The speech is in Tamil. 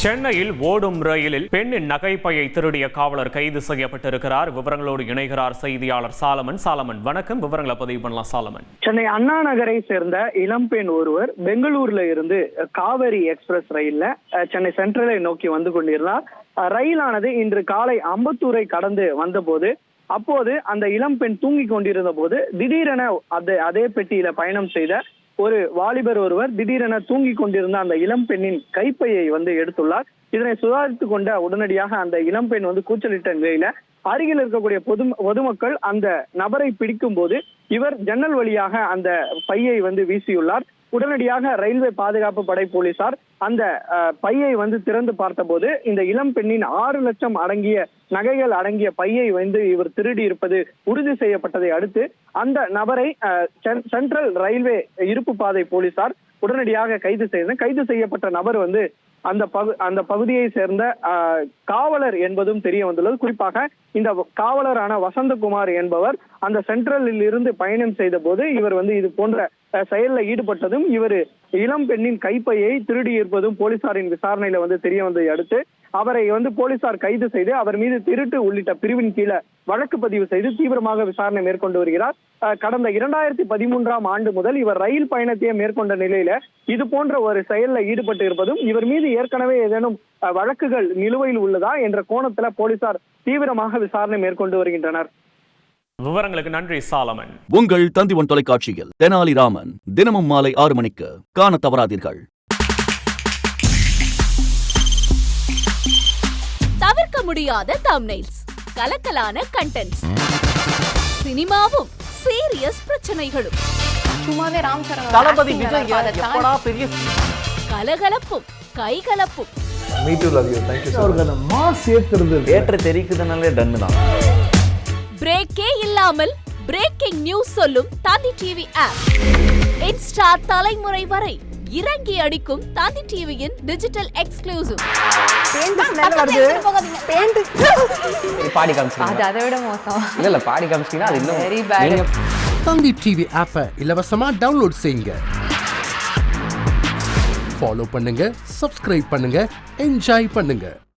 சென்னையில் ஓடும் ரயிலில் பெண்ணின் நகைப்பையை திருடிய காவலர் கைது செய்யப்பட்டிருக்கிறார். விவரங்களோடு இணைகிறார் செய்தியாளர் சாலமன். சாலமன், வணக்கம். விவரங்களை பதிவு பண்ணலாம் சாலமன். சென்னை அண்ணா நகரை சேர்ந்த இளம்பெண் ஒருவர் பெங்களூர்ல இருந்து காவேரி எக்ஸ்பிரஸ் ரயில்ல சென்னை சென்ட்ரலை நோக்கி வந்து கொண்டிருந்தார். ரயிலானது இன்று காலை அம்பத்தூரை கடந்து வந்தபோது அப்போது அந்த இளம்பெண் தூங்கி கொண்டிருந்த போது திடீரென அதே பெட்டியில பயணம் செய்த ஒரு வாலிபர் ஒருவர் திடீரென தூங்கி கொண்டிருந்த அந்த இளம்பெண்ணின் கைப்பையை எடுத்துள்ளார். இதனை சுதாரித்துக் கொண்ட உடனடியாக அந்த இளம்பெண் கூச்சலிட்ட நிலையில அருகில் இருக்கக்கூடிய பொதுமக்கள் அந்த நபரை பிடிக்கும் போது இவர் ஜன்னல் வழியாக அந்த பையை வீசியுள்ளார். உடனடியாக ரயில்வே பாதுகாப்பு படை போலீசார் அந்த பையை திறந்து பார்த்தபோது இந்த இளம் பெண்ணின் 6 லட்சம் அடங்கிய நகைகள் அடங்கிய பையை இவர் திருடி இருப்பது உறுதி செய்யப்பட்டதை அடுத்து அந்த நபரை சென்ட்ரல் ரயில்வே இருப்பு பாதை போலீசார் உடனடியாக கைது செய்யப்பட்ட நபர் அந்த பகுதியை சேர்ந்த காவலர் என்பதும் தெரிய வந்துள்ளது. குறிப்பாக இந்த காவலரான வசந்தகுமார் என்பவர் அந்த சென்ட்ரலில் இருந்து பயணம் செய்த போது இவர் இது போன்ற செயலில் ஈடுபட்டதும் இவர் இளம் பெண்ணின் கைப்பையை திருடி இருப்பதும் போலீசாரின் விசாரணையில தெரிய வந்ததை அடுத்து அவரை போலீசார் கைது செய்து அவர் மீது திருட்டு உள்ளிட்ட பிரிவின் கீழே வழக்கு பதிவு செய்து தீவிரமாக விசாரணை மேற்கொண்டு வருகிறார். கடந்த 2013ஆம் ஆண்டு முதல் இவர் ரயில் பயணத்தையே மேற்கொண்ட நிலையில இது போன்ற ஒரு செயலில் ஈடுபட்டு இருப்பதும் இவர் மீது ஏற்கனவே ஏதேனும் வழக்குகள் நிலுவையில் உள்ளதா என்ற கோணத்துல போலீசார் தீவிரமாக விசாரணை மேற்கொண்டு வருகின்றனர். விவரங்களுக்கு நன்றி சாலமன். உங்கள் தந்திவன் தொலைக்காட்சியில் தெனாலிராமன் தினமும் மாலை 6 மணிக்கு காண தவறாதீர்கள். தவிர்க்க முடியாத தம்ப்நெயில்ஸ், கலக்கலான கண்டென்ட்ஸ், சினிமாவும் சீரியஸ் பிரச்சனைகளும், சும்மாவே ராம் சரண் தளபதி விஜய் எப்படா பெரிய கலகலப்பும் கைகலப்பும், me too love you thank you அவர்களை மாஸ் ஏத்துறது ஏற்ற தெரிக்குதுனாலே டன் தான். பிரேக்கே இல்லாமல் பிரேக்கிங் நியூஸ் சொல்லும் தந்தி டிவி ஆப். இன்ஸ்டா தலைமுறை வரை இறங்கி அடிக்கும் தந்தி டிவியின் டிஜிட்டல் எக்ஸ்க்ளூசிவ். பாடி காமிச்சீங்க, அது அதை விட மோசம். இல்ல பாடி காமிச்சீங்கன்னா அது இன்னும் வெரி பேட். தந்தி டிவி ஆப்பை இலவசமா டவுன்லோட் செய்யுங்க. ஃபாலோ பண்ணுங்க, சப்ஸ்கிரைப் பண்ணுங்க, என்ஜாய் பண்ணுங்க.